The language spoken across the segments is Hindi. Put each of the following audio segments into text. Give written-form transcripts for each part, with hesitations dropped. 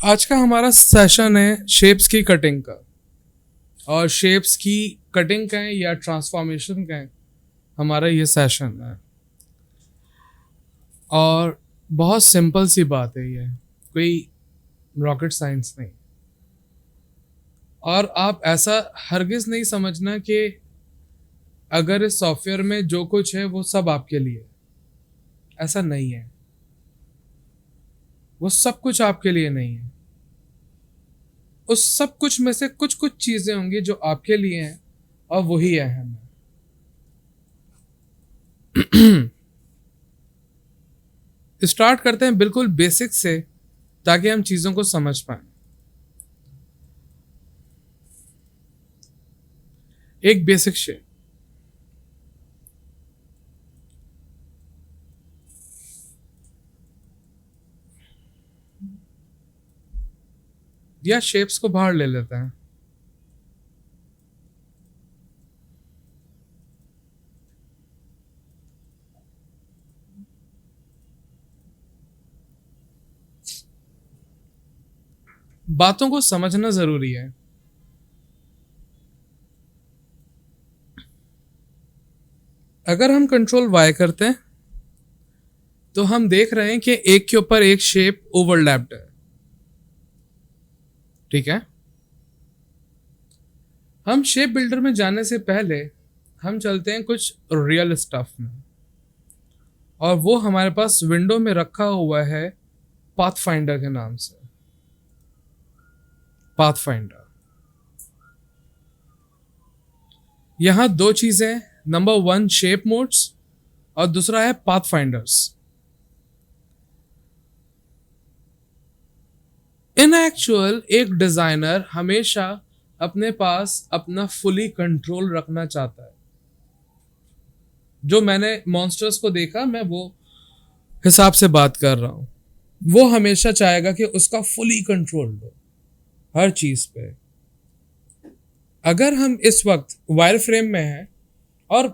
आज का हमारा सेशन है शेप्स की कटिंग का। और शेप्स की कटिंग का है या ट्रांसफॉर्मेशन का है हमारा ये सेशन है। और बहुत सिंपल सी बात है, ये कोई रॉकेट साइंस नहीं। और आप ऐसा हरगिज नहीं समझना कि अगर इस सॉफ्टवेयर में जो कुछ है वो सब आपके लिए है। ऐसा नहीं है, वो सब कुछ आपके लिए नहीं है। उस सब कुछ में से कुछ कुछ चीजें होंगी जो आपके लिए हैं और वही अहम है। स्टार्ट करते हैं बिल्कुल बेसिक से ताकि हम चीजों को समझ पाए। एक बेसिक शेप, या शेप्स को बाहर ले लेते हैं। बातों को समझना जरूरी है। अगर हम कंट्रोल वाई करते हैं तो हम देख रहे हैं कि एक के ऊपर एक शेप ओवरलैप्ड है। ठीक है, हम शेप बिल्डर में जाने से पहले हम चलते हैं कुछ रियल स्टफ में। और वो हमारे पास विंडो में रखा हुआ है पाथफाइंडर के नाम से। पाथफाइंडर, यहां दो चीजें, नंबर 1 शेप मोड्स और दूसरा है पाथफाइंडर्स। इन एक्चुअल एक डिजाइनर हमेशा अपने पास अपना फुली कंट्रोल रखना चाहता है। जो मैंने मॉन्स्टर्स को देखा, मैं वो हिसाब से बात कर रहा हूं। वो हमेशा चाहेगा कि उसका फुली कंट्रोल हो हर चीज पे। अगर हम इस वक्त वायर फ्रेम में हैं और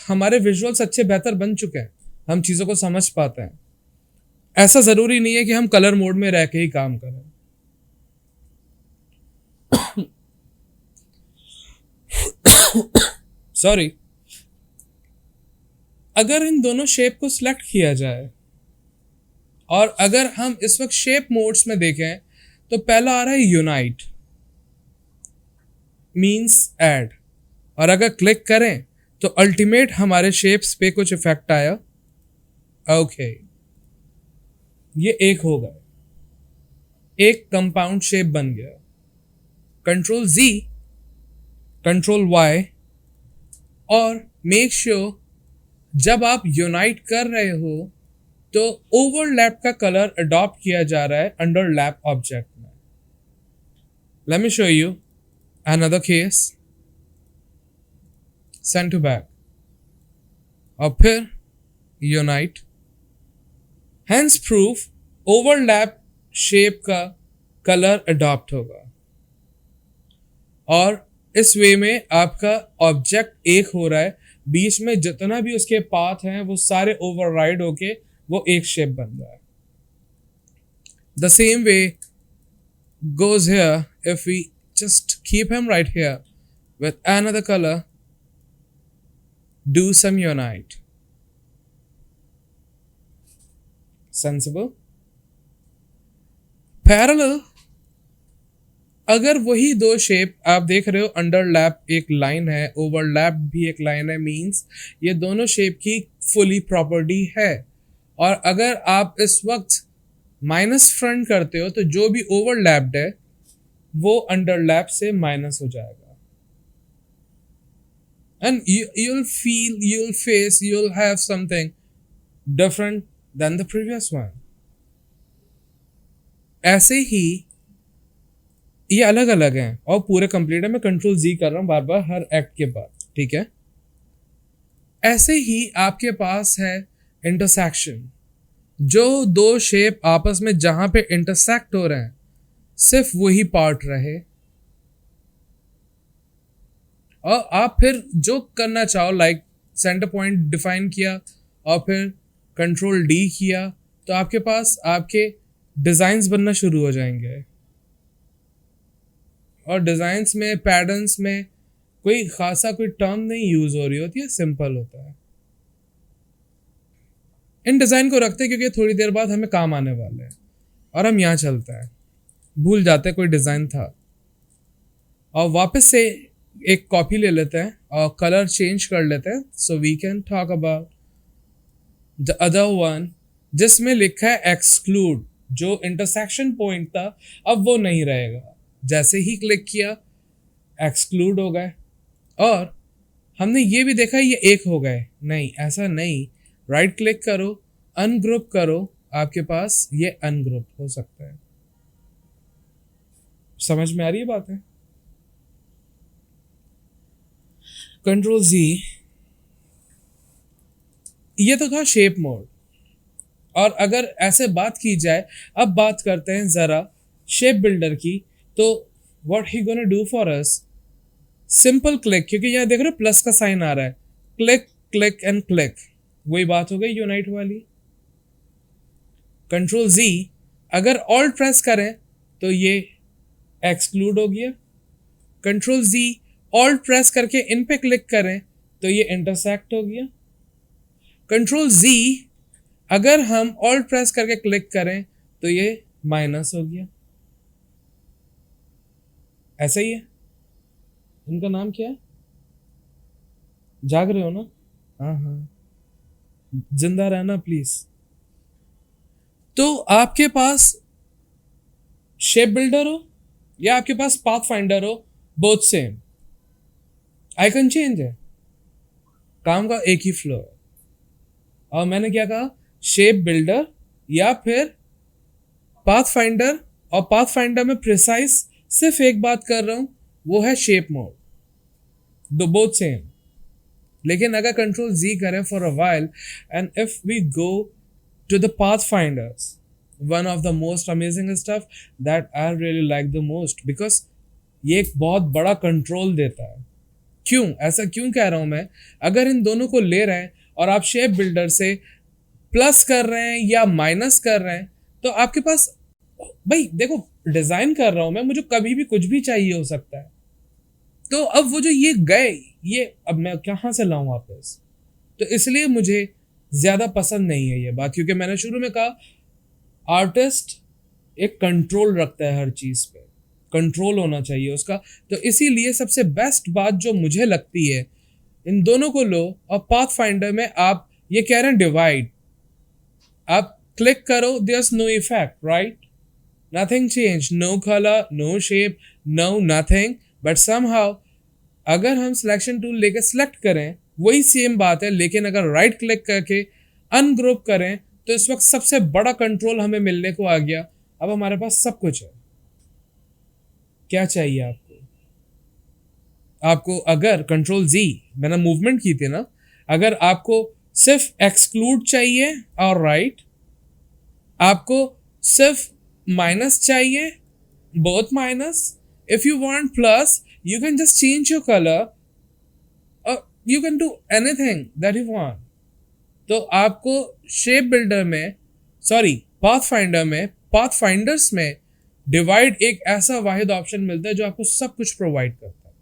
हमारे विजुअल्स अच्छे बेहतर बन चुके हैं, हम चीजों को समझ पाते हैं, ऐसा जरूरी नहीं है कि हम कलर मोड में रह के ही काम करें। सॉरी। अगर इन दोनों शेप को सिलेक्ट किया जाए और अगर हम इस वक्त शेप मोड्स में देखें तो पहला आ रहा है यूनाइट, मींस ऐड। और अगर क्लिक करें तो अल्टीमेट हमारे शेप्स पे कुछ इफेक्ट आया। ओके, ये एक हो गया, एक कंपाउंड शेप बन गया। कंट्रोल Z, कंट्रोल Y, और मेक श्योर जब आप यूनाइट कर रहे हो तो ओवरलैप का कलर अडॉप्ट किया जा रहा है अंडरलैप ऑब्जेक्ट में। Let me show you another case. Send to back और फिर unite. Hence proof overlap shape का कलर अडॉप्ट होगा और इस वे में आपका ऑब्जेक्ट एक हो रहा है। बीच में जितना भी उसके पाथ हैं वो सारे ओवरराइड होके वो एक शेप बन रहा है। The same way goes here if we just keep him right here with another color, do some unite. Sensible? Parallel, अगर वही दो शेप आप देख रहे हो, अंडरलैप एक लाइन है, ओवरलैप भी एक लाइन है, मींस ये दोनों शेप की फुली प्रॉपर्टी है। और अगर आप इस वक्त माइनस फ्रंट करते हो तो जो भी ओवरलैप्ड है वो अंडरलैप से माइनस हो जाएगा। And you'll feel, you'll face, you'll have something different than the previous one. ऐसे ही ये अलग अलग हैं और पूरे कंप्लीट है। मैं कंट्रोल Z कर रहा हूं बार बार हर एक्ट के बाद, ठीक है। ऐसे ही आपके पास है इंटरसेक्शन। जो दो शेप आपस में जहां पे इंटरसेक्ट हो रहे हैं सिर्फ वही पार्ट रहे और आप फिर जो करना चाहो, लाइक सेंटर पॉइंट डिफाइन किया और फिर कंट्रोल D किया तो आपके पास आपके डिजाइन्स बनना शुरू हो जाएंगे। और डिजाइन्स में, पैटर्न्स में कोई खासा कोई टर्म नहीं यूज हो रही होती है, सिंपल होता है। इन डिजाइन को रखते हैं क्योंकि थोड़ी देर बाद हमें काम आने वाले हैं और हम यहाँ चलते हैं, भूल जाते हैं कोई डिजाइन था, और वापस से एक कॉपी ले लेते हैं और कलर चेंज कर लेते हैं। So we can talk about the other one जिसमें लिखा है एक्सक्लूड। जो इंटरसेक्शन पॉइंट था अब वो नहीं रहेगा, जैसे ही क्लिक किया एक्सक्लूड हो गए। और हमने ये भी देखा ये एक हो गए, नहीं ऐसा नहीं, राइट क्लिक करो, अनग्रुप करो, आपके पास ये अनग्रुप हो सकता है। समझ में आ रही है बात है? कंट्रोल जी, ये तो था शेप मोड। और अगर ऐसे बात की जाए, अब बात करते हैं जरा शेप बिल्डर की। तो what he gonna do for us, simple click, क्योंकि यहाँ देख रहे हो प्लस का साइन आ रहा है, क्लिक क्लिक एंड क्लिक, वही बात हो गई यूनाइट वाली। कंट्रोल जी, अगर ऑल्ट प्रेस करें तो ये एक्सक्लूड हो गया। कंट्रोल जी, ऑल्ट प्रेस करके इन पे क्लिक करें तो ये इंटरसेक्ट हो गया। कंट्रोल जी, अगर हम ऑल्ट प्रेस करके क्लिक करें तो ये माइनस हो गया। ऐसा ही है। इनका नाम क्या है? जाग रहे हो ना? हाँ हाँ, जिंदा रहना प्लीज। तो आपके पास शेप बिल्डर हो या आपके पास पाथ फाइंडर हो, बोथ सेम, आइकन चेंज है, काम का एक ही फ्लो है। और मैंने क्या कहा, शेप बिल्डर या फिर पाथ फाइंडर। और पाथ फाइंडर में प्रिसाइज सिर्फ एक बात कर रहा हूं, वो है शेप मोड, दो बोथ सेम। लेकिन अगर कंट्रोल जी करें for a while and if we go to the path finders, one of the most amazing stuff that I really like the most, because ये एक बहुत बड़ा कंट्रोल देता है। क्यों ऐसा क्यों कह रहा हूं मैं? अगर इन दोनों को ले रहे हैं और आप शेप बिल्डर से प्लस कर रहे हैं या माइनस कर रहे हैं, तो आपके पास, भाई देखो डिजाइन कर रहा हूं मैं, मुझे कभी भी कुछ भी चाहिए हो सकता है। तो अब वो जो ये गए, ये अब मैं कहां से लाऊं वापस? तो इसलिए मुझे ज्यादा पसंद नहीं है ये बात, क्योंकि मैंने शुरू में कहा आर्टिस्ट एक कंट्रोल रखता है हर चीज पे, कंट्रोल होना चाहिए उसका। तो इसीलिए सबसे बेस्ट बात जो मुझे लगती है, इन दोनों को लो और पाथ फाइंडर में आप ये कह रहे हैं डिवाइड, आप क्लिक करो, there no effect, right? Nothing change, no colour, no shape, no nothing. But somehow अगर हम सिलेक्शन टूल लेके सिलेक्ट करें, वही सेम बात है, लेकिन अगर राइट क्लिक करके अनग्रुप करें तो इस वक्त सबसे बड़ा कंट्रोल हमें मिलने को आ गया। अब हमारे पास सब कुछ है। क्या चाहिए आपको? आपको अगर कंट्रोल जी, मैंने मूवमेंट की थी ना, अगर आपको सिर्फ एक्सक्लूड चाहिए और राइट, आपको सिर्फ माइनस चाहिए, both minus, if you want plus you can just change your color or you can do anything that you want। तो आपको शेप बिल्डर में, सॉरी पाथ फाइंडर में, पाथ फाइंडर्स में डिवाइड एक ऐसा वाहिद ऑप्शन मिलता है जो आपको सब कुछ प्रोवाइड करता है।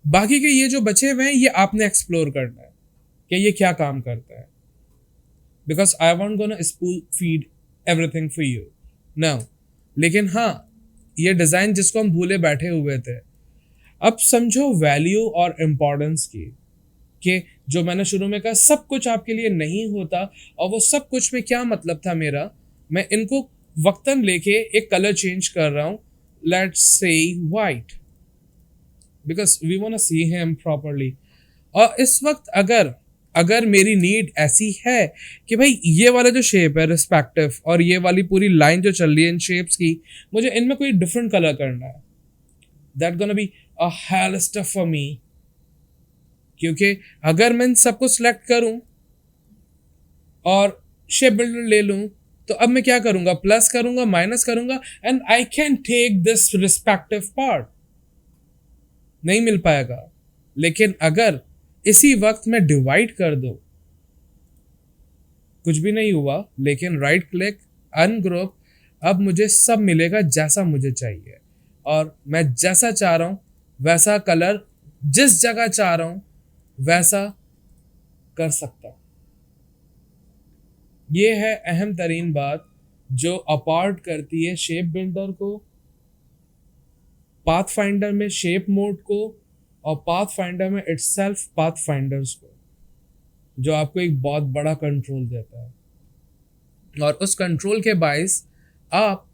बाकी के ये जो बचे हुए हैं ये आपने एक्सप्लोर करना है कि ये क्या काम करता है, because I want gonna spoon feed everything for you now. लेकिन हाँ, ये डिजाइन जिसको हम भूले बैठे हुए थे, अब समझो वैल्यू और इम्पोर्टेंस की, कि जो मैंने शुरू में कहा सब कुछ आपके लिए नहीं होता, और वो सब कुछ में क्या मतलब था मेरा, मैं इनको वक्तन लेके एक कलर चेंज कर रहा हूं, let's say white, because we want to see him properly. और इस वक्त अगर मेरी नीड ऐसी है कि भाई ये वाला जो शेप है रिस्पेक्टिव, और ये वाली पूरी लाइन जो चल रही है इन शेप्स की, मुझे इनमें कोई डिफरेंट कलर करना है, that gonna be a hello stuff for me. क्योंकि अगर मैं इन सबको सिलेक्ट करूं और शेप बिल्डर ले लूं, तो अब मैं क्या करूंगा, प्लस करूंगा, माइनस करूंगा, and I can take this respective part, नहीं मिल पाएगा। लेकिन अगर इसी वक्त मैं डिवाइड कर दूं, कुछ भी नहीं हुआ, लेकिन राइट क्लिक, अनग्रुप, अब मुझे सब मिलेगा जैसा मुझे चाहिए, और मैं जैसा चाह रहा हूँ वैसा कलर जिस जगह चाह रहा हूँ वैसा कर सकता हूँ। ये है अहम तरीन बात जो अपार्ट करती है शेप बिल्डर को, पाथ फाइंडर में शेप मोड को, और पाथ फाइंडर में इटसेल्फ पाथ फाइंडर्स को, जो आपको एक बहुत बड़ा कंट्रोल देता है। और उस कंट्रोल के बायस आप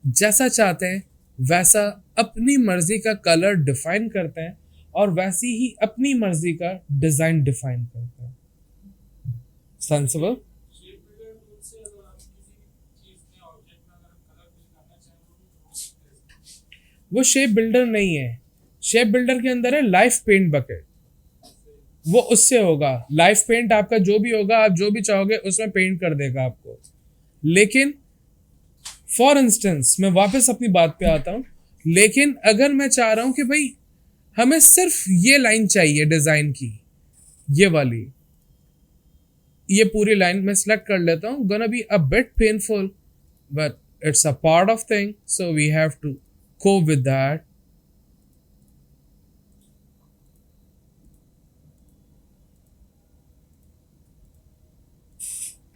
जैसा चाहते हैं वैसा अपनी मर्जी का कलर डिफाइन करते हैं, और वैसी ही अपनी मर्जी का डिजाइन डिफाइन करते हैं। सेंसिबल। वो शेप बिल्डर नहीं है, शेप बिल्डर के अंदर है लाइफ पेंट बकेट, वो उससे होगा। लाइफ पेंट आपका जो भी होगा, आप जो भी चाहोगे उसमें पेंट कर देगा आपको। लेकिन फॉर इंस्टेंस, मैं वापस अपनी बात पे आता हूं, लेकिन अगर मैं चाह रहा हूं कि भाई हमें सिर्फ ये लाइन चाहिए डिजाइन की, ये वाली, ये पूरी लाइन मैं सिलेक्ट कर लेता हूं, gonna be a bit painful but it's a part of thing, so we have to cope with that.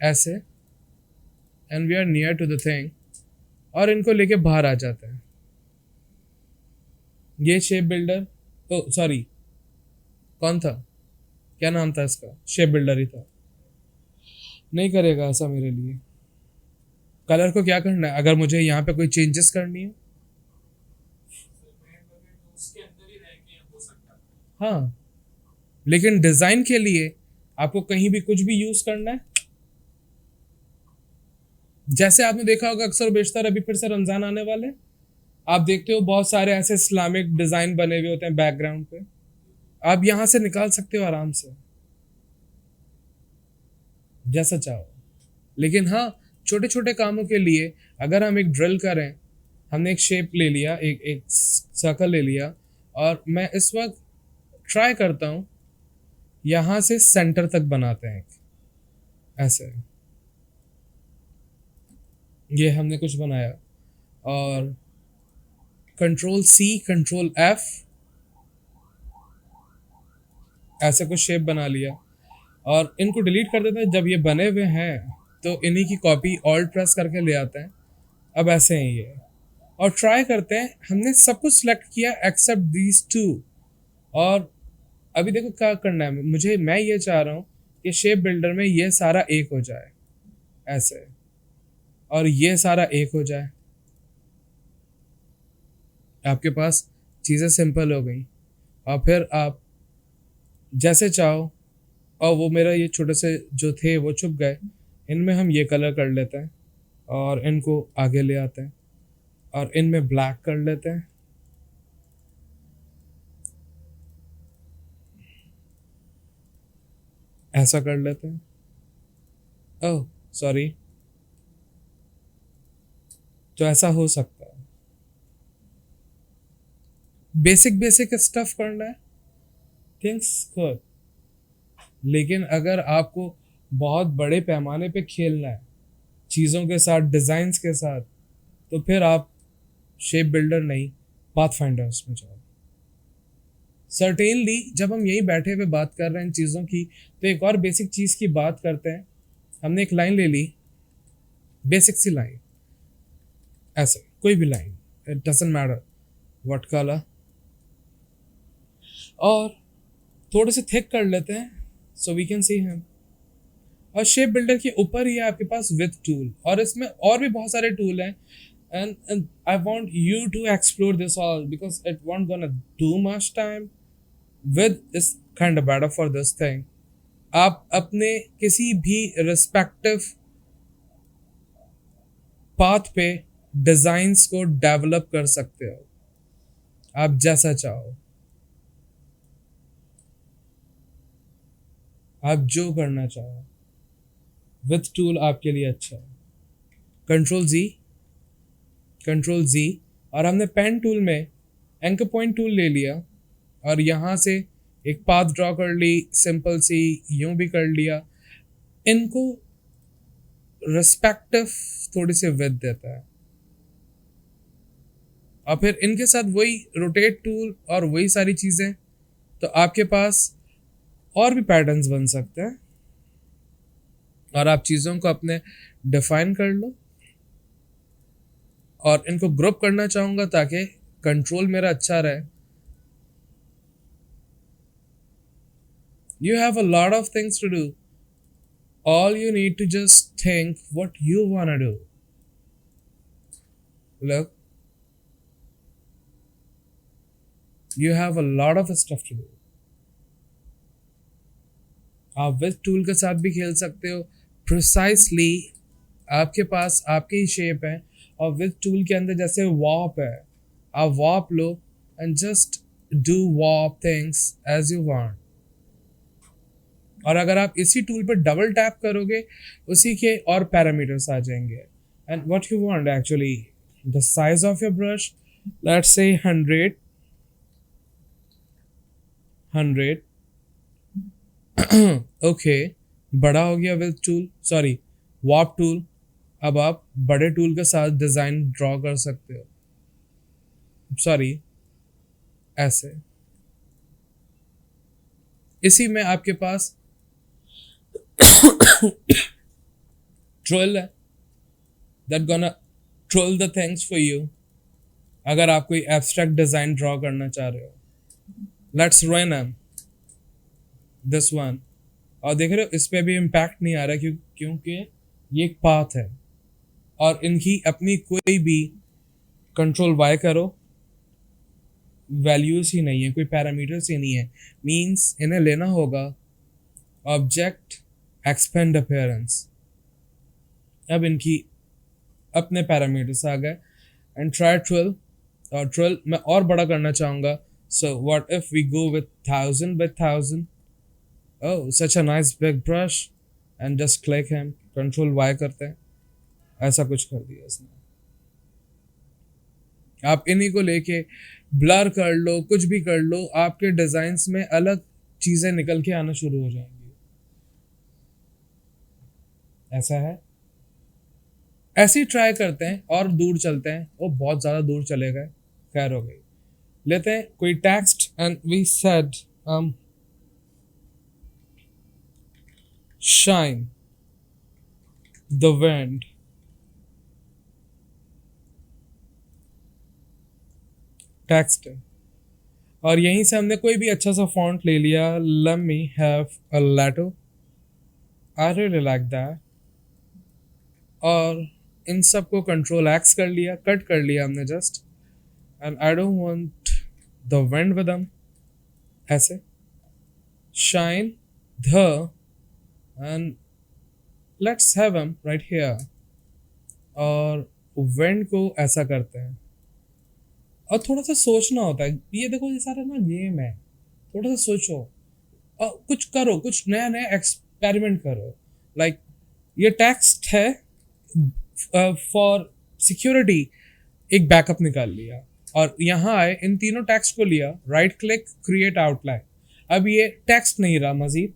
ऐसे, and we are near to the thing, और इनको लेके बाहर आ जाते हैं। ये शेप बिल्डर, ओ सॉरी, कौन था, क्या नाम था इसका, शेप बिल्डर ही था। नहीं करेगा ऐसा मेरे लिए। कलर को क्या करना है, अगर मुझे यहाँ पे कोई चेंजेस करनी है, हाँ, लेकिन डिजाइन के लिए आपको कहीं भी कुछ भी यूज करना है। जैसे आपने देखा होगा अक्सर बेशतर, अभी फिर से रमजान आने वाले, आप देखते हो बहुत सारे ऐसे इस्लामिक डिजाइन बने हुए होते हैं बैकग्राउंड पे, आप यहां से निकाल सकते हो आराम से जैसा चाहो। लेकिन हाँ, छोटे छोटे कामों के लिए अगर हम एक ड्रिल करें, हमने एक शेप ले लिया, एक एक सर्कल ले लिया, और मैं इस वक्त ट्राई करता हूं यहां से सेंटर तक बनाते हैं ऐसे, ये हमने कुछ बनाया, और कंट्रोल सी कंट्रोल एफ ऐसे कुछ शेप बना लिया, और इनको डिलीट कर देते हैं। जब ये बने हुए हैं तो इन्हीं की कॉपी ऑल्ट प्रेस करके ले आते हैं। अब ऐसे हैं ये, और ट्राई करते हैं, हमने सब कुछ सिलेक्ट किया एक्सेप्ट दीज टू, और अभी देखो क्या करना है मुझे, मैं ये चाह रहा हूँ कि शेप बिल्डर में ये सारा एक हो जाए ऐसे, और ये सारा एक हो जाए, आपके पास चीज़ें सिंपल हो गई। और फिर आप जैसे चाहो, और वो मेरा ये छोटे से जो थे वो छुप गए, इनमें हम ये कलर कर लेते हैं, और इनको आगे ले आते हैं, और इनमें ब्लैक कर लेते हैं, ऐसा कर लेते हैं। ओह सॉरी, तो ऐसा हो सकता है। बेसिक बेसिक स्टफ करना है, थिंग्स गुड। लेकिन अगर आपको बहुत बड़े पैमाने पे खेलना है चीज़ों के साथ, डिज़ाइंस के साथ, तो फिर आप शेप बिल्डर नहीं, पाथ फाइंडर्स में जाओ। सर्टेनली जब हम यही बैठे हुए बात कर रहे हैं इन चीज़ों की, तो एक और बेसिक चीज़ की बात करते हैं। हमने एक लाइन ले ली, बेसिक सी लाइन, ऐसे कोई भी line, it doesn't matter what colour, और थोड़े से थिक कर लेते हैं so we can see him. और शेप बिल्डर के ऊपर ही है आपके पास विथ टूल, और इसमें और भी बहुत सारे टूल हैं, and I want you to explore this all because it won't gonna do much time with is kind of better for this thing। आप अपने किसी भी रिस्पेक्टिव पाथ पे डिजाइंस को डेवलप कर सकते हो, आप जैसा चाहो, आप जो करना चाहो, विथ टूल आपके लिए अच्छा है। कंट्रोल जी, कंट्रोल जी, और हमने पेन टूल में एंकर पॉइंट टूल ले लिया, और यहाँ से एक पाथ ड्रॉ कर ली, सिंपल सी यूं भी कर लिया। इनको रिस्पेक्टिव थोड़ी सी विड्थ देता है। और फिर इनके साथ वही रोटेट टूल और वही सारी चीज़ें, तो आपके पास और भी पैटर्न्स बन सकते हैं और आप चीज़ों को अपने डिफाइन कर लो। और इनको ग्रुप करना चाहूँगा ताकि कंट्रोल मेरा अच्छा रहे। You have a lot of things to do. All you need to just think what you wanna do. Look, you have a lot of stuff to do. आप विथ टूल के साथ भी खेल सकते हो। प्रिसाइसली आपके पास आपके ही शेप है और विथ टूल के अंदर जैसे वॉप है, आप वॉप लो and just do wop things as you want. और अगर आप इसी टूल पर डबल टैप करोगे उसी के और पैरामीटर्स आ जाएंगे। And what you want actually the size of your brush, let's say 100 okay बड़ा हो गया विद टूल, सॉरी वॉप टूल। अब आप बड़े टूल के साथ डिजाइन ड्रॉ कर सकते हो, सॉरी ऐसे। इसी में आपके पास ट्रिल है that gonna trill the things for you। अगर आप कोई एब्स्ट्रैक्ट डिजाइन ड्रॉ करना चाह रहे हो, लेट्स run दिस वन। और देख रहे हो इस पे भी इम्पैक्ट नहीं आ रहा क्योंकि ये एक पाथ है और इनकी अपनी कोई भी कंट्रोल वाई करो वैल्यूज ही नहीं है, कोई पैरामीटर्स ही नहीं है। मींस इन्हें लेना होगा ऑब्जेक्ट एक्सपेंड अपीयरेंस। अब इनकी अपने पैरामीटर्स आ गए एंड ट्राई ट्रिल। और ट्रिल मैं और बड़ा करना चाहूँगा, so what if we go with 1000 by 1000। Oh, such a nice big brush and just click him, control Y करते हैं, ऐसा कुछ कर दिया इसने। आप इन्हीं को लेके ब्लर कर लो, कुछ भी कर लो, आपके डिजाइन्स में अलग चीजें निकल के आना शुरू हो जाएंगी। ऐसा है, ऐसे ही ट्राई करते हैं और दूर चलते हैं। वो बहुत ज्यादा दूर चले गए, खैर हो गई। लेते हैं कोई text and we said shine the wind। Text है और यहीं से हमने कोई भी अच्छा सा फॉन्ट ले लिया। let me have a letter, I really like that। और इन सब को कंट्रोल एक्स कर लिया, कट कर लिया हमने just. And I don't want the wind with them, ऐसे shine the and let's have them right here। और wind को ऐसा करते हैं और थोड़ा सा सोचना होता है। ये देखो ये सारा ना गेम है, थोड़ा सा सोचो और कुछ करो, कुछ नया नया एक्सपेरिमेंट करो। लाइक ये टेक्स्ट है फॉर सिक्योरिटी, एक बैकअप निकाल लिया और यहाँ आए इन तीनों टेक्स्ट को लिया, राइट क्लिक क्रिएट आउटलाइन। अब ये टेक्स्ट नहीं रहा मजीद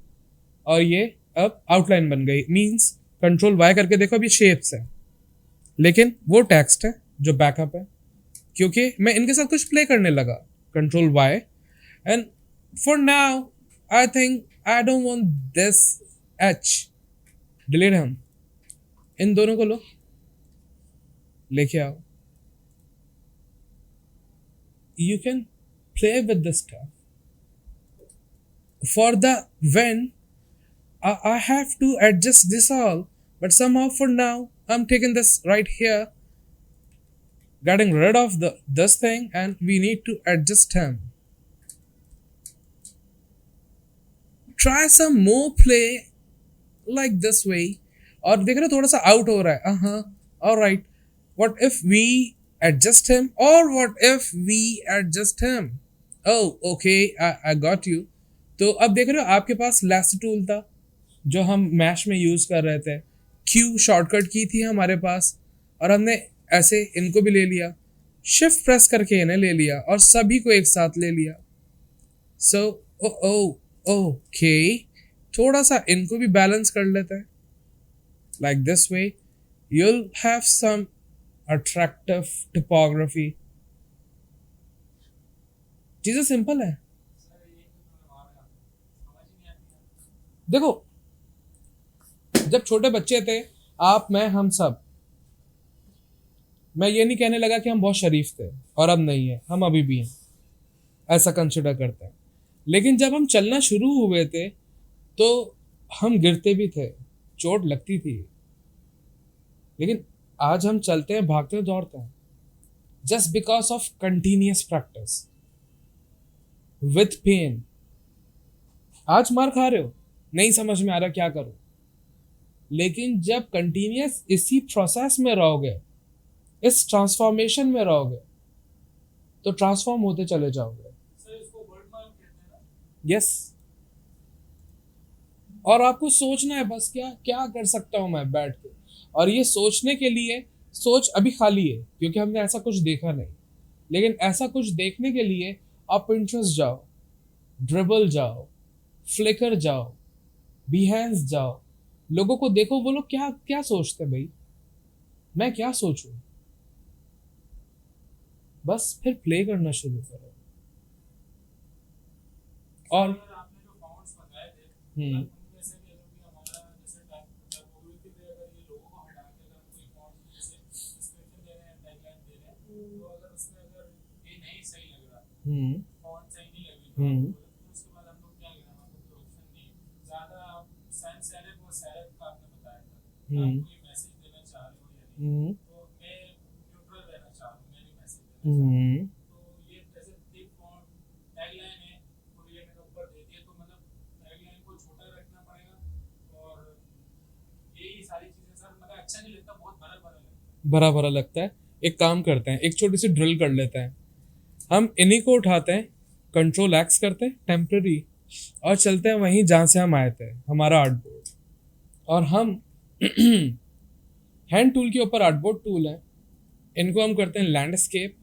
और ये अब आउटलाइन बन गई। मींस कंट्रोल वाई करके देखो अब ये शेप्स है, लेकिन वो टेक्स्ट है जो बैकअप है क्योंकि मैं इनके साथ कुछ प्ले करने लगा। Control Y and for now I think I don't want this H, delete हम। इन दोनों को लो, लेके आओ। You can play with this stuff. For the when I have to adjust this all, but somehow for now I'm taking this right here, getting rid of this thing, and we need to adjust him. Try some more play like this way। और देख रहे हो थोड़ा सा आउट हो रहा है। alright, what if we adjust him, or what if we adjust him? Oh okay, I got you। तो अब देख रहे हो आपके पास लास्ट टूल था जो हम मैश में यूज कर रहे थे, क्यू शॉर्टकट की थी हमारे पास और हमने ऐसे इनको भी ले लिया, शिफ्ट प्रेस करके इन्हें ले लिया और सभी को एक साथ ले लिया। सो ओके, थोड़ा सा इनको भी बैलेंस कर लेते हैं। like this way. You'll have some attractive typography. चीजें सिंपल है. देखो, जब छोटे बच्चे थे, आप, मैं, हम सब, मैं ये नहीं कहने लगा कि हम बहुत शरीफ थे और अब नहीं है, हम अभी भी हैं, ऐसा कंसिडर करते हैं. लेकिन जब हम चलना शुरू हुए थे तो हम गिरते भी थे, चोट लगती थी, लेकिन आज हम चलते हैं, भागते हैं, दौड़ते हैं, just because of continuous practice with pen. आज मार खा रहे हो, नहीं समझ में आ रहा क्या करो, लेकिन जब कंटिन्यूस इसी प्रोसेस में रहोगे, इस ट्रांसफॉर्मेशन में रहोगे, तो ट्रांसफॉर्म होते चले जाओगे. यस. और आपको सोचना है बस, क्या क्या कर सकता हूं मैं बैठ के. और ये सोचने के लिए, सोच अभी खाली है क्योंकि हमने ऐसा कुछ देखा नहीं, लेकिन ऐसा कुछ देखने के लिए आप Pinterest जाओ, ड्रिबल जाओ, फ्लिकर जाओ, बिहेंस जाओ, लोगों को देखो, वो लोग क्या क्या सोचते हैं भाई, मैं क्या सोचूं. बस फिर प्ले करना शुरू करो. और हम्म हम्म हम्म हम्म हम्म हम्म भरा भरा लगता है. एक काम करते हैं, एक छोटी सी ड्रिल कर लेते हैं. हम इन्हीं को उठाते हैं, कंट्रोल एक्स करते हैं टेम्पररी, और चलते हैं वहीं जहाँ से हम आए थे, हमारा आर्टबोर्ड. और हम हैंड टूल के ऊपर आर्टबोर्ड टूल है, इनको हम करते हैं लैंडस्केप,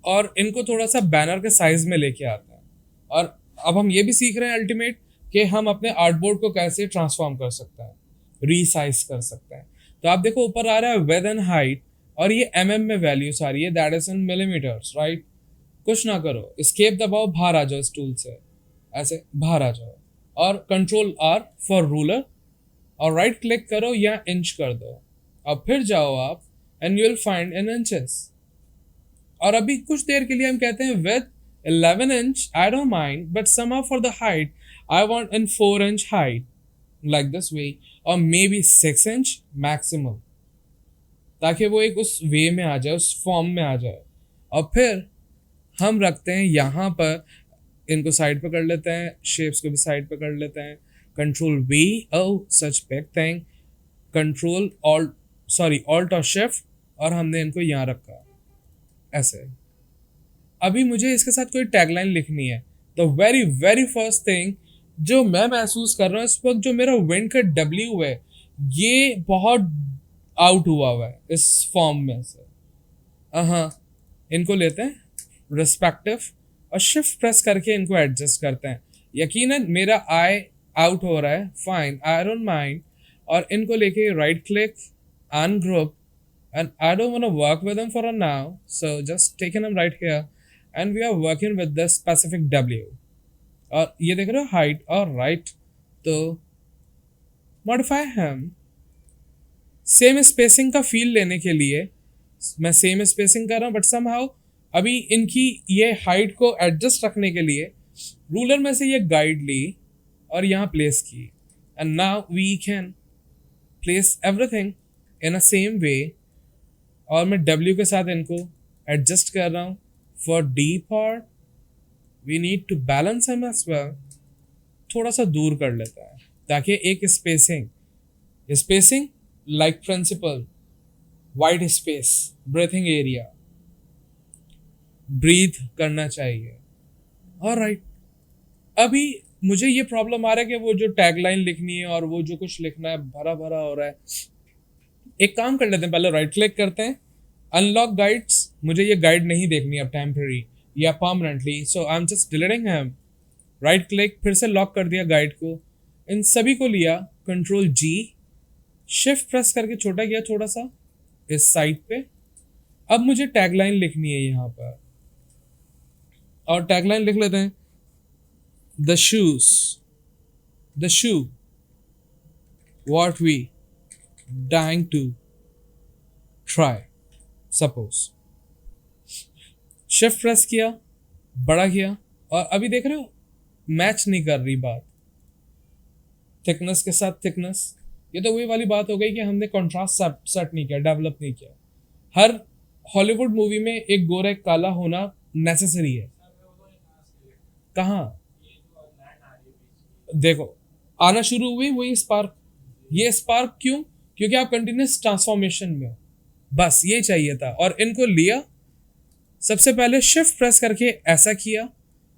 और इनको थोड़ा सा बैनर के साइज में लेके आते हैं. और अब हम ये भी सीख रहे हैं अल्टीमेट कि हम अपने आर्टबोर्ड को कैसे ट्रांसफॉर्म कर सकते हैं, रीसाइज कर सकते हैं. तो आप देखो ऊपर आ रहा है विड्थ एंड हाइट, और ये में वैल्यूज आ रही है, that is in millimetres, right. कुछ ना करो, एस्केप दबाओ, बाहर आ जाओ इस टूल से, ऐसे बाहर आ जाओ, और कंट्रोल आर फॉर रूलर, और राइट क्लिक करो या इंच कर दो. अब फिर जाओ आप, and you will find in inches. और अभी कुछ देर के लिए हम कहते हैं with 11 inch, I don't mind, but somehow for the height I want in 4 inch height, like this way, or maybe 6 inch maximum, ताकि वो एक उस वे में आ जाए, उस फॉर्म में आ जाए. और फिर हम रखते हैं यहाँ पर, इनको साइड पे कर लेते हैं, शेप्स को भी साइड पे कर लेते हैं, control V, oh such big thing, control alt, sorry alt और शिफ्ट, और हमने इनको यहाँ रखा ऐसे. अभी मुझे इसके साथ कोई टैगलाइन लिखनी है. The very very first thing जो मैं महसूस कर रहा हूँ इस वक्त, जो मेरा विंड का W है, ये बहुत आउट हुआ है इस फॉर्म में से. हाँ, इनको लेते हैं रिस्पेक्टिव, और शिफ्ट प्रेस करके इनको एडजस्ट करते हैं. यकीनन मेरा आई आउट हो रहा है, फाइन, आई डोंट माइंड. और इनको लेके right click, ungroup, and I don't want to work with them for a now, so just taking them right here, and we are working with this specific W. और ये देख रहे हो हाइट और राइट, तो मॉडिफाई हम सेम स्पेसिंग का फील लेने के लिए मैं सेम स्पेसिंग कर रहा हूँ, बट समहाउ अभी इनकी ये हाइट को एडजस्ट रखने के लिए रूलर में से ये गाइड ली और यहाँ प्लेस की, and now we can place everything in a same way. और मैं W के साथ इनको एडजस्ट कर रहा हूँ. For the part we need to balance him as well, थोड़ा सा दूर कर लेता है ताकि एक spacing like principle, wide space, breathing area, breathe करना चाहिए. ऑलराइट, अभी मुझे ये प्रॉब्लम आ रहा है कि वो जो टैगलाइन लिखनी है और वो जो कुछ लिखना है भरा भरा हो रहा है. एक काम कर लेते हैं, पहले राइट क्लिक करते हैं, अनलॉक गाइड्स. मुझे ये गाइड नहीं देखनी अब टेम्पररी या permanently, so I am just deleting him. Right click, फिर से लॉक कर दिया गाइड को, इन सभी को लिया, कंट्रोल G, शिफ्ट प्रेस करके छोटा किया थोड़ा सा इस साइड पे। अब मुझे टैगलाइन लिखनी है यहाँ पर, और टैगलाइन लिख लेते हैं, the shoes, the shoe what we dying to try, suppose। Shift press किया, बड़ा किया, और अभी देख रहे हो मैच नहीं कर रही बात थिकनेस के साथ थिकनेस। ये तो वही वाली बात हो गई कि हमने कॉन्ट्रास्ट सेट नहीं किया, डेवलप नहीं किया। हर हॉलीवुड मूवी में एक गोरा एक काला होना नेसेसरी है। कहाँ देखो आना शुरू हुई वही स्पार्क। ये स्पार्क क्यों? क्योंकि आप कंटिन्यूस ट्रांसफॉर्मेशन में हो, बस ये चाहिए था। और इनको लिया, सबसे पहले शिफ्ट प्रेस करके ऐसा किया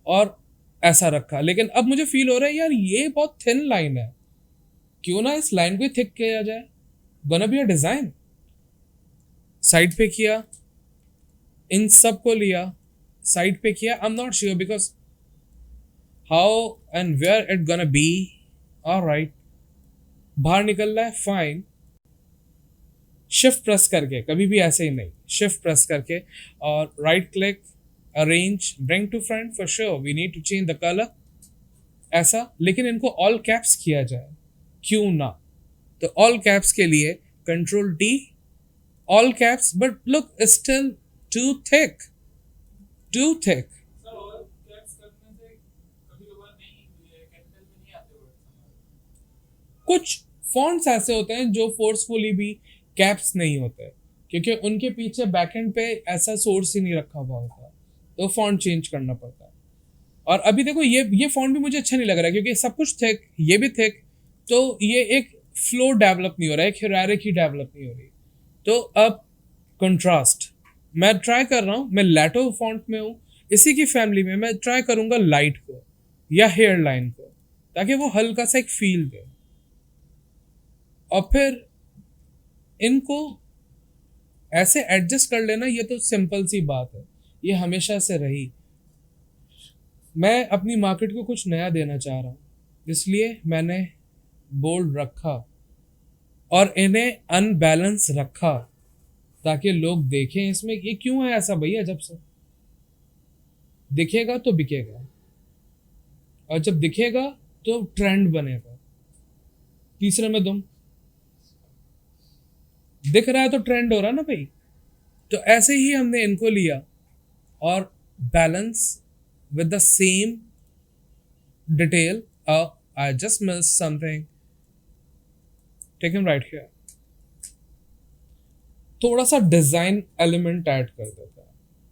और ऐसा रखा। लेकिन अब मुझे फील हो रहा है यार ये बहुत थिन लाइन है, क्यों ना इस लाइन को थिक किया जाए, बना भी डिजाइन। साइड पे किया, इन सब को लिया, साइड पे किया। I am not sure because how and where it gonna be. Alright, बाहर निकल रहा है, फाइन। शिफ्ट प्रेस करके, कभी भी ऐसे ही नहीं, शिफ्ट प्रेस करके और right click, arrange, bring to front. For sure we need to change the colour, ऐसा। लेकिन इनको ऑल कैप्स किया जाए, क्यों ना? तो ऑल कैप्स के लिए control D, all caps, but look still too thick, too thick. कुछ फॉन्ट्स ऐसे होते हैं जो फोर्सफुली भी कैप्स नहीं होते, क्योंकि उनके पीछे बैकएंड पे ऐसा सोर्स ही नहीं रखा हुआ होता, तो फॉन्ट चेंज करना पड़ता है। और अभी देखो ये फॉन्ट भी मुझे अच्छा नहीं लग रहा है, क्योंकि सब कुछ थिक, ये भी थिक, तो ये एक फ्लो डेवलप नहीं हो रहा है, एक हायरार्की डेवलप नहीं हो रही। तो अब कंट्रास्ट मैं ट्राई कर रहा हूँ, मैं लैटो फॉन्ट में हूँ, इसी की फैमिली में मैं ट्राई करूंगा लाइट को या हेयर लाइन को, ताकि वो हल्का सा एक फील दे। और फिर इनको ऐसे एडजस्ट कर लेना, ये तो सिंपल सी बात है, ये हमेशा से रही। मैं अपनी मार्केट को कुछ नया देना चाह रहा हूँ, इसलिए मैंने बोल्ड रखा और इन्हें अनबैलेंस रखा, ताकि लोग देखें इसमें ये क्यों है ऐसा भैया। जब से दिखेगा तो बिकेगा, और जब दिखेगा तो ट्रेंड बनेगा। तीसरे में दुम, दिख रहा है तो ट्रेंड हो रहा है ना भाई। तो ऐसे ही हमने इनको लिया और balance with the same detail. I just miss something, take him right here. थोड़ा सा डिजाइन एलिमेंट ऐड कर देता है,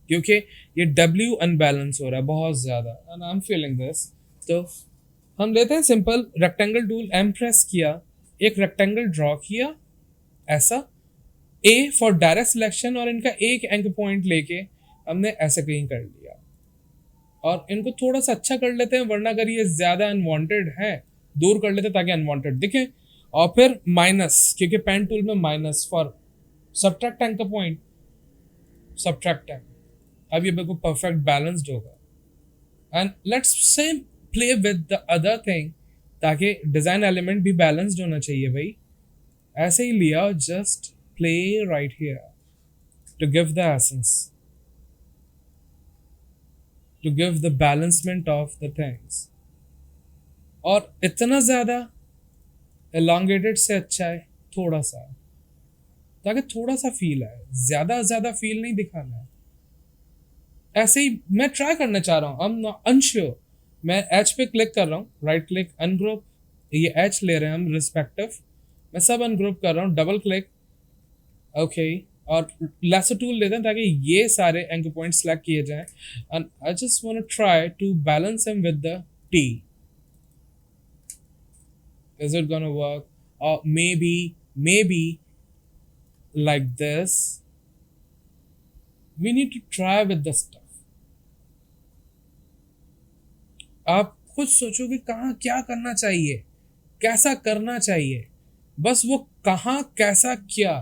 क्योंकि ये डब्ल्यू अनबैलेंस हो रहा है बहुत ज्यादा, and I am feeling this. तो हम लेते हैं simple rectangle tool, M press किया, एक रेक्टेंगल ड्रॉ किया ऐसा, ए फॉर डायरेक्ट सिलेक्शन, और इनका एक एंकर पॉइंट लेके हमने ऐसे कहीं कर लिया। और इनको थोड़ा सा अच्छा कर लेते हैं, वरना अगर ये ज्यादा अनवांटेड है दूर कर लेते ताकि अनवांटेड दिखे। और फिर माइनस, क्योंकि पेन टूल में minus for subtract anchor point, subtract anchor. अब ये बिल्कुल परफेक्ट बैलेंस्ड होगा। And let's say play with the other thing, ताकि डिजाइन एलिमेंट भी बैलेंस्ड होना चाहिए भाई। ऐसे ही लिया, just play right here to give the essence, to give the balancement of the things। और इतना ज्यादा elongated से अच्छा है थोड़ा सा, ताकि थोड़ा सा फील आए, ज्यादा फील नहीं दिखाना है। ऐसे ही मैं ट्राई करना चाह रहा हूँ, आई एम अनश्योर। मैं एच पे क्लिक कर रहा हूँ, राइट क्लिक अनग्रुप, ये एच ले रहे हैं हम रिस्पेक्टिव, मैं सब अनग्रुप कर रहा हूँ, डबल क्लिक, ओके। और लैसो टूल लेते हैं ताकि ये सारे एंकर पॉइंट सेलेक्ट किए जाएं। And I just want to try to balance him with the T. Is it gonna work? और maybe like this. We need to try with the stuff. आप खुद सोचो कि कहाँ क्या करना चाहिए, कैसा करना चाहिए, बस वो कहाँ कैसा क्या,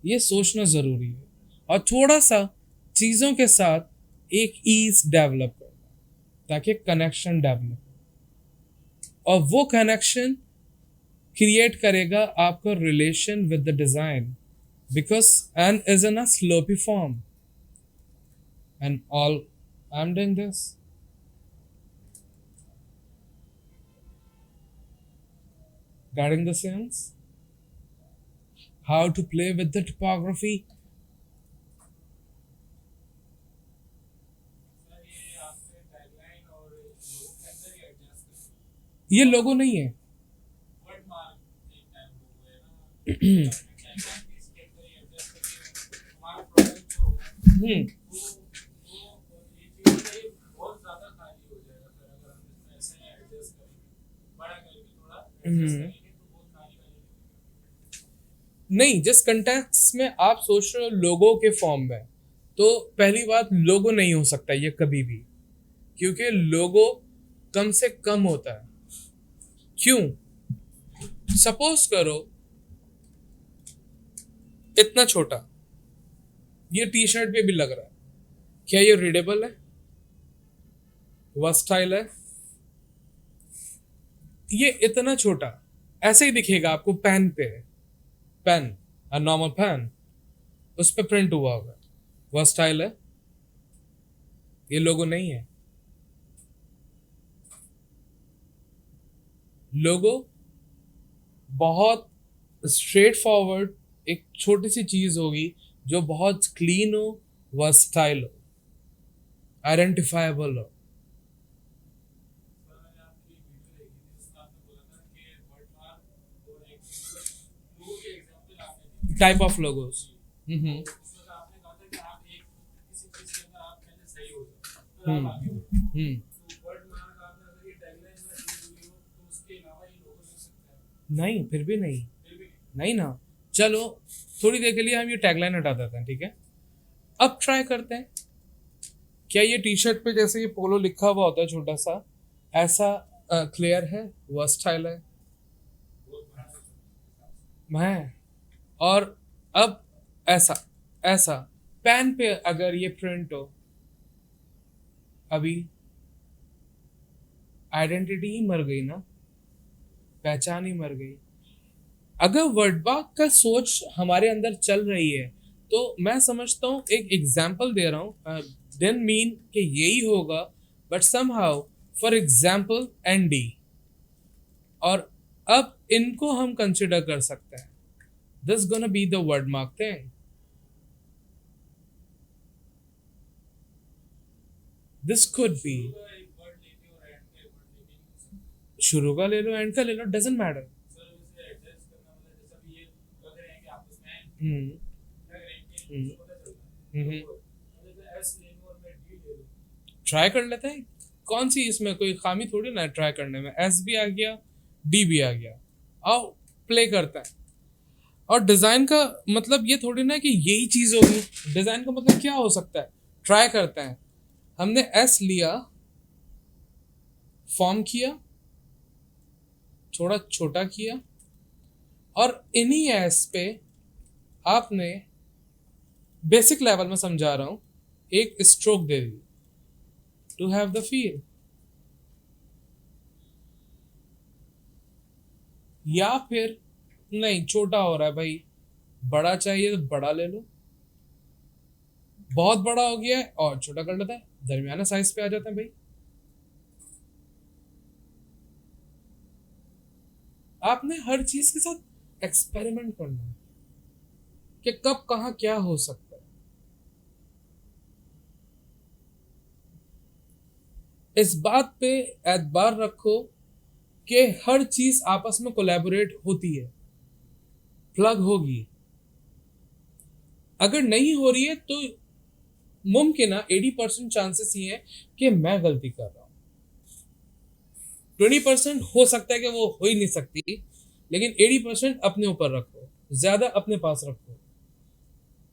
ये सोचना जरूरी है। और थोड़ा सा चीजों के साथ एक ईज डेवलप करना, ताकि कनेक्शन डेवलप, और वो कनेक्शन क्रिएट करेगा आपका relation with the design, because N is in a sloppy form and all I am doing this. Getting the sense? How to play with the topography? ये लोगो नहीं है. हम्म. हम्म. नहीं, जिस कंटेक्स्ट में आप सोच रहे हो लोगो के फॉर्म में, तो पहली बात लोगो नहीं हो सकता ये कभी भी, क्योंकि लोगो कम से कम होता है. क्यों? सपोज करो इतना छोटा, ये टी शर्ट पे भी लग रहा है, क्या ये रीडेबल है? वर्सटाइल है? ये इतना छोटा ऐसे ही दिखेगा आपको पेन पे, पेन नॉर्मल पेन, उस पर प्रिंट हुआ होगा, वह स्टाइल है, ये लोगो नहीं है. लोगो बहुत स्ट्रेट फॉरवर्ड एक छोटी सी चीज होगी जो बहुत क्लीन हो, वह स्टाइल हो, आइडेंटिफाइबल हो. Type of logos. Hmm. Hmm. नहीं, फिर भी नहीं. नहीं ना. चलो थोड़ी देर के लिए हम ये टैगलाइन हटा देते हैं, ठीक है. अब ट्राई करते हैं, क्या ये टी शर्ट पे जैसे ये पोलो लिखा हुआ होता है छोटा सा, ऐसा क्लियर है, वर्सटाइल है? मैं. और अब ऐसा ऐसा पेन पे अगर ये प्रिंट हो, अभी आइडेंटिटी ही मर गई ना, पहचान ही मर गई. अगर वर्डबाग का सोच हमारे अंदर चल रही है, तो मैं समझता हूँ, एक एग्जाम्पल दे रहा हूँ, डेंट मीन कि यही होगा, but somehow for example N D, और अब इनको हम कंसिडर कर सकते हैं. This gonna be the word mark thing. This could be. शुरू का ले लो, एंड का ले लो, डजेंट मैटर. ट्राई कर लेते हैं, कौन सी इसमें कोई खामी थोड़ी ना ट्राई करने में. एस भी आ गया, डी भी आ गया, आओ प्ले करते हैं. और डिजाइन का मतलब ये थोड़ी ना कि यही चीज होगी. डिजाइन का मतलब क्या हो सकता है, ट्राई करते हैं. हमने एस लिया, फॉर्म किया, थोड़ा छोटा किया, और इन्हीं एस पे आपने बेसिक लेवल में समझा रहा हूं, एक स्ट्रोक दे दी टू हैव द फील. या फिर नहीं, छोटा हो रहा है भाई, बड़ा चाहिए तो बड़ा ले लो, बहुत बड़ा हो गया है और छोटा कर लेता है, दरमियाना साइज पे आ जाते हैं भाई. आपने हर चीज के साथ एक्सपेरिमेंट करना है कि कब कहां क्या हो सकता है. इस बात पे एतबार रखो कि हर चीज आपस में कोलैबोरेट होती है, प्लग होगी. अगर नहीं हो रही है तो मुमकिन है 80% चांसेस ये है कि मैं गलती कर रहा हूं. 20% हो सकता है कि वो हो ही नहीं सकती, लेकिन 80% अपने ऊपर रखो, ज्यादा अपने पास रखो,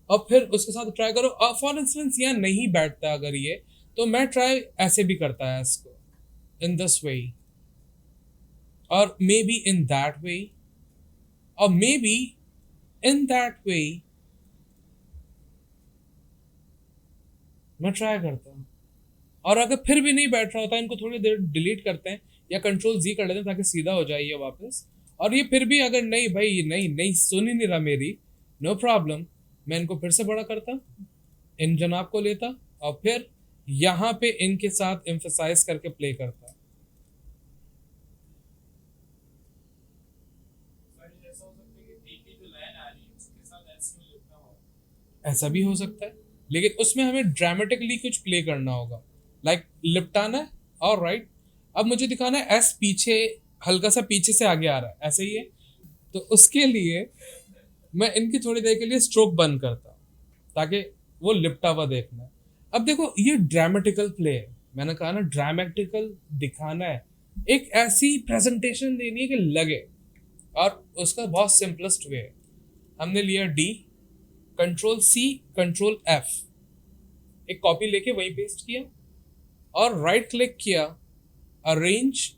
और फिर उसके साथ ट्राई करो. फॉर इंस्टेंस यहाँ नहीं बैठता अगर ये, तो मैं ट्राई ऐसे भी करता है इसको, इन दिस वे, और may be in that way, और may be in that way. मैं ट्राई करता हूँ, और अगर फिर भी नहीं बैठ रहा होता, इनको थोड़ी देर डिलीट करते हैं या कंट्रोल जी कर लेते हैं ताकि सीधा हो जाए ये वापस, और ये फिर भी अगर नहीं भाई, नहीं नहीं सुन ही नहीं रहा मेरी, नो प्रॉब्लम, मैं इनको फिर से बड़ा करता, इन जनाब को लेता और फिर यहाँ पे इनके साथ एम्फसाइज करके प्ले करता। ऐसा भी हो सकता है, लेकिन उसमें हमें ड्रामेटिकली कुछ प्ले करना होगा, लाइक लिपटाना है, और राइट, अब मुझे दिखाना है एस पीछे, हल्का सा पीछे से आगे आ रहा है, ऐसे ही है। तो उसके लिए मैं इनकी थोड़ी देर के लिए स्ट्रोक बंद करता हूँ, ताकि वो लिपटा हुआ देखना है। अब देखो ये ड्रामेटिकल प्ले है, मैंने कहा ना ड्रामेटिकल दिखाना है, एक ऐसी प्रेजेंटेशन देनी है कि लगे, और उसका बहुत सिंपलेस्ट वे है, हमने लिया D, control C, control F, एक कॉपी लेके वहीं पेस्ट किया और राइट क्लिक किया, अरेंज,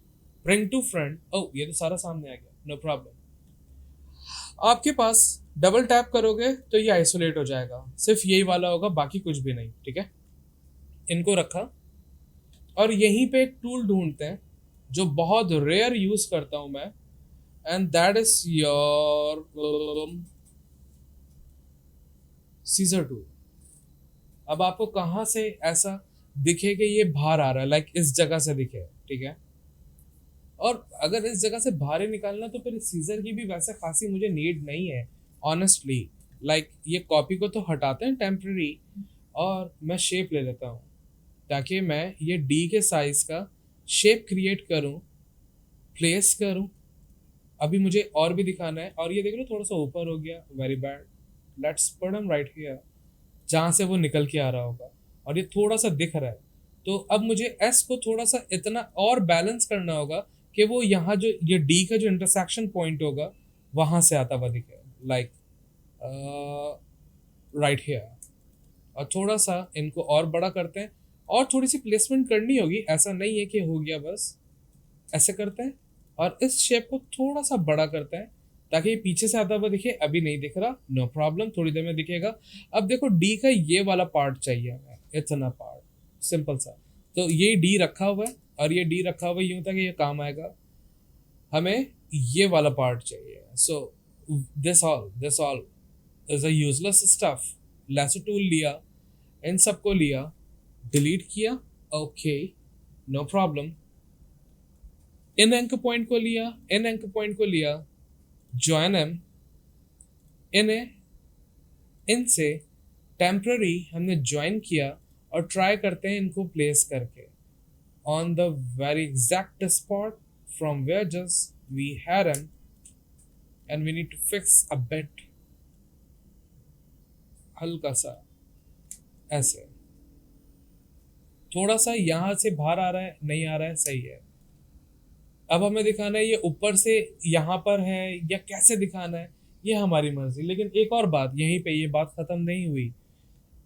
ब्रिंग टू फ्रंट, ओ ये तो सारा सामने आ गया, नो प्रॉब्लम। आपके पास डबल टैप करोगे तो ये आइसोलेट हो जाएगा, सिर्फ यही वाला होगा, बाकी कुछ भी नहीं, ठीक है। इनको रखा और यहीं पे एक टूल ढूंढते हैं जो बहुत रेयर यूज करता हूं मैं, and that is your scissor tool. अब आपको कहां से ऐसा दिखे कि ये बाहर आ रहा है, लाइक इस जगह से दिखे, ठीक है। और अगर इस जगह से बाहर ही निकालना तो फिर सीजर की भी वैसे खासी मुझे नीड नहीं है ऑनेस्टली। लाइक ये कॉपी को तो हटाते हैं टेम्पररी, और मैं शेप ले लेता हूँ ताकि मैं ये डी के साइज का शेप क्रिएट करूँ, प्लेस करूँ। अभी मुझे और भी दिखाना है, और ये देख लो थोड़ा सा ऊपर हो गया, very bad, let's put him right here, जहाँ से वो निकल के आ रहा होगा, और ये थोड़ा सा दिख रहा है। तो अब मुझे एस को थोड़ा सा इतना और बैलेंस करना होगा कि वो यहाँ जो ये डी का जो इंटरसेक्शन पॉइंट होगा वहां से आता हुआ दिखे, लाइक राइट हियर। और थोड़ा सा इनको और बड़ा करते हैं, और थोड़ी सी प्लेसमेंट करनी होगी, ऐसा नहीं है कि हो गया बस, ऐसे करते हैं और इस शेप को थोड़ा सा बड़ा करते हैं ताकि ये पीछे से आता हुआ दिखे। अभी नहीं दिख रहा, नो प्रॉब्लम, थोड़ी देर में दिखेगा। अब देखो डी का ये वाला पार्ट चाहिए हमें, इतना पार्ट, सिंपल सा। तो ये डी रखा हुआ है और ये डी रखा हुआ यूं था कि ये काम आएगा, हमें ये वाला पार्ट चाहिए। So this all is a useless stuff. Lasso tool लिया, इन सबको लिया, डिलीट किया, ओके नो प्रॉब्लम। इन एंकर पॉइंट को लिया, इन एंकर पॉइंट को लिया, ज्वाइन एम, इन्हें इनसे टेम्पररी हमने ज्वाइन किया और ट्राई करते हैं इनको प्लेस करके on the very exact spot from where just we had um, and we need to fix a bit, हल्का सा ऐसे, थोड़ा सा यहां से बाहर आ रहा है, नहीं आ रहा है, सही है। अब हमें दिखाना है ये ऊपर से यहाँ पर है या कैसे दिखाना है, ये हमारी मर्जी। लेकिन एक और बात, यहीं पे ये बात खत्म नहीं हुई,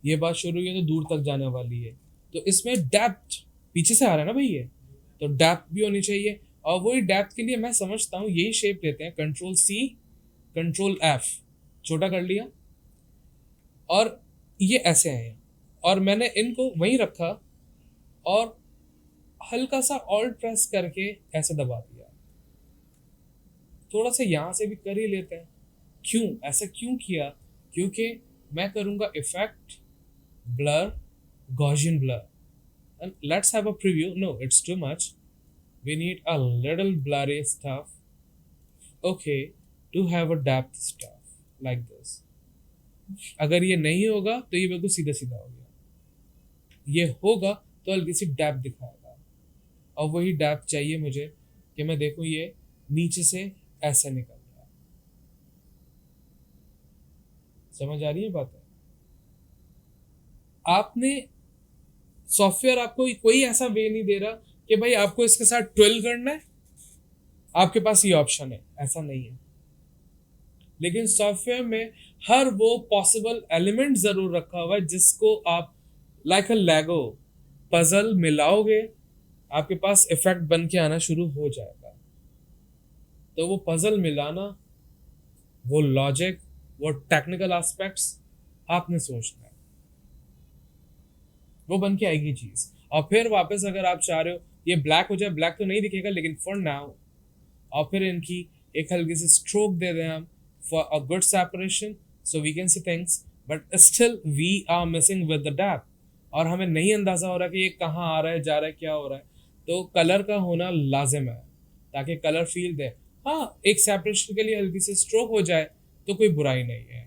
ये बात शुरू हुई है तो दूर तक जाने वाली है। तो इसमें डेप्थ पीछे से आ रहा है ना भाई, ये तो डेप्थ भी होनी चाहिए, और वही डेप्थ के लिए मैं समझता हूँ यही शेप लेते हैं, कंट्रोल सी, कंट्रोल एफ, छोटा कर लिया, और ये ऐसे हैं, और मैंने इनको वहीं रखा और हल्का सा ऑल्ट प्रेस करके ऐसे दबा दिया। थोड़ा सा यहां से भी कर ही लेते हैं। क्यों ऐसा क्यों किया? क्योंकि मैं करूंगा effect, blur, Gaussian blur, and let's have a preview. No, it's too much. We need a little blurry stuff, okay, to have a depth stuff like this. अगर ये नहीं होगा तो ये बिल्कुल सीधा सीधा हो गया, ये होगा तो हल्की सी डेप्थ दिखाएगा, और वही डेप्थ चाहिए मुझे कि मैं देखूं ये नीचे से ऐसे निकल रहा है। समझ आ रही है बात? आपने सॉफ्टवेयर आपको कोई ऐसा वे नहीं दे रहा कि भाई आपको इसके साथ ट्विल करना है, आपके पास ये ऑप्शन है, ऐसा नहीं है। लेकिन सॉफ्टवेयर में हर वो पॉसिबल एलिमेंट जरूर रखा हुआ है जिसको आप लाइक अ लेगो पजल मिलाओगे, आपके पास इफेक्ट बन के आना शुरू हो जाएगा। तो वो पजल मिलाना, वो लॉजिक, वो टेक्निकल एस्पेक्ट्स आपने सोचना है, वो बन के आएगी चीज। और फिर वापस अगर आप चाह रहे हो ये ब्लैक हो जाए, ब्लैक तो नहीं दिखेगा लेकिन फॉर नाउ, और फिर इनकी एक हल्की सी स्ट्रोक दे दें हम for a good separation, so we can see things, but still we are missing with the depth, और हमें नहीं अंदाजा हो रहा कि ये कहाँ आ रहा है, जा रहा है, क्या हो रहा है। तो कलर का होना लाजिम है ताकि कलर फील दे। हाँ, एक सेपरेशन के लिए हल्की सी स्ट्रोक हो जाए तो कोई बुराई नहीं है।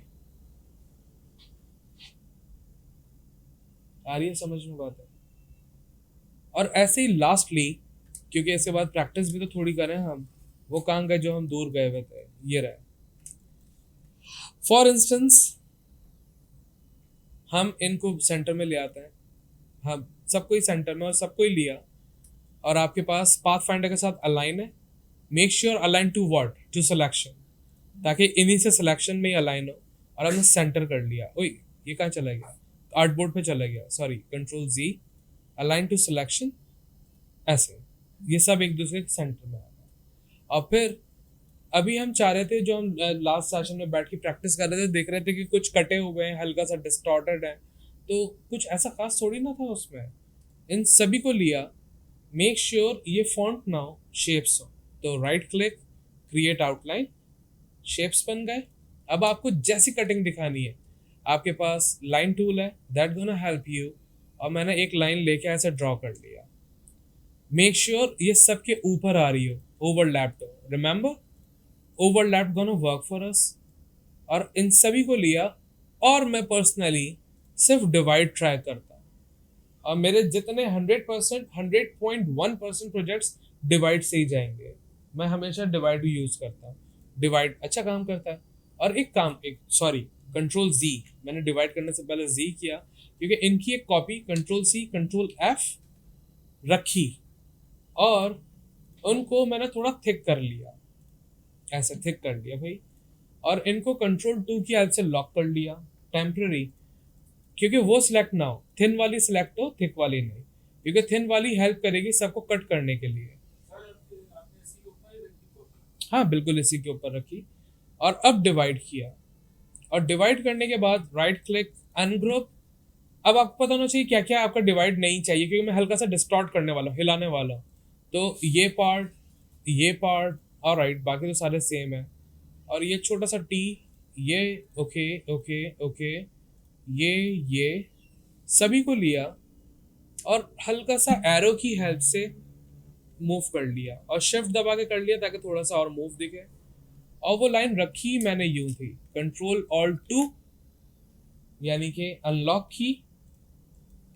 आ रही है समझ में बात है। और ऐसे ही लास्टली, क्योंकि इसके बाद प्रैक्टिस भी तो थोड़ी करें हम, वो कहाँ गए जो हम दूर गए हुए थे, ये रहे। फॉर इंस्टेंस हम इनको सेंटर में ले आते हैं, हम सबको ही सेंटर में और सबको ही लिया, और आपके पास पाथ फाइंडर के साथ अलाइन है। Make sure align to what, to selection, ताकि इन्हीं से सिलेक्शन में ही अलाइन हो। और हमने सेंटर कर लिया। ओए ये कहाँ चला गया, आर्टबोर्ड पे चला गया, sorry, control G, align to selection, ऐसे ये सब एक दूसरे के सेंटर में आ गया। और फिर अभी हम चाह रहे थे, जो हम लास्ट सेशन में बैठ के प्रैक्टिस कर रहे थे, देख रहे थे कि कुछ कटे हुए हैं, हल्का सा डिस्टॉर्टेड है, तो कुछ ऐसा खास थोड़ी ना था उसमें। इन सभी को लिया, मेक श्योर ये फॉन्ट ना हो, शेप्स हो, तो right click, create outline, shapes बन गए। अब आपको जैसी कटिंग दिखानी है, आपके पास लाइन टूल है, दैट गोना हेल्प यू, और मैंने एक लाइन लेके ऐसे ड्रॉ कर लिया। मेक श्योर ये सबके ऊपर आ रही हो, ओवरलैप्ड हो, remember overlapped gonna work for us. और इन सभी को लिया, और मैं पर्सनली सिर्फ डिवाइड ट्राई करता हूँ, और मेरे जितने 100%, 100.1% प्रोजेक्ट्स डिवाइड से ही जाएंगे। मैं हमेशा डिवाइड यूज करता हूँ, डिवाइड अच्छा काम करता है। और एक सॉरी, कंट्रोल जी, मैंने डिवाइड करने से पहले जी किया, क्योंकि इनकी एक copy control C control F रखी, और उनको मैंने थोड़ा थिक कर लिया, ऐसे थिक कर लिया भाई, और इनको कंट्रोल 2 की हेल्प से लॉक कर लिया टेम्पररी, क्योंकि वो सिलेक्ट ना हो, थिन वाली सिलेक्ट हो, थिक वाली नहीं, क्योंकि थिन वाली हेल्प करेगी सबको कट करने के लिए। हाँ बिल्कुल इसी के ऊपर रखी, और अब डिवाइड किया, और डिवाइड करने के बाद राइट क्लिक, अनग्रुप। अब आपको पता होना चाहिए क्या क्या आपका डिवाइड नहीं चाहिए, क्योंकि मैं हल्का सा डिस्टॉर्ट करने वाला हूँ, हिलाने वाला हूँ। तो ये पार्ट और राइट, बाकी तो सारे सेम है। और ये छोटा सा टी, ये ओके ओके ओके, ये सभी को लिया, और हल्का सा एरो की हेल्प से मूव कर लिया, और शिफ्ट दबा के कर लिया ताकि थोड़ा सा और मूव दिखे। और वो लाइन रखी मैंने यूं थी, कंट्रोल ऑल्ट 2, यानी कि अनलॉक की,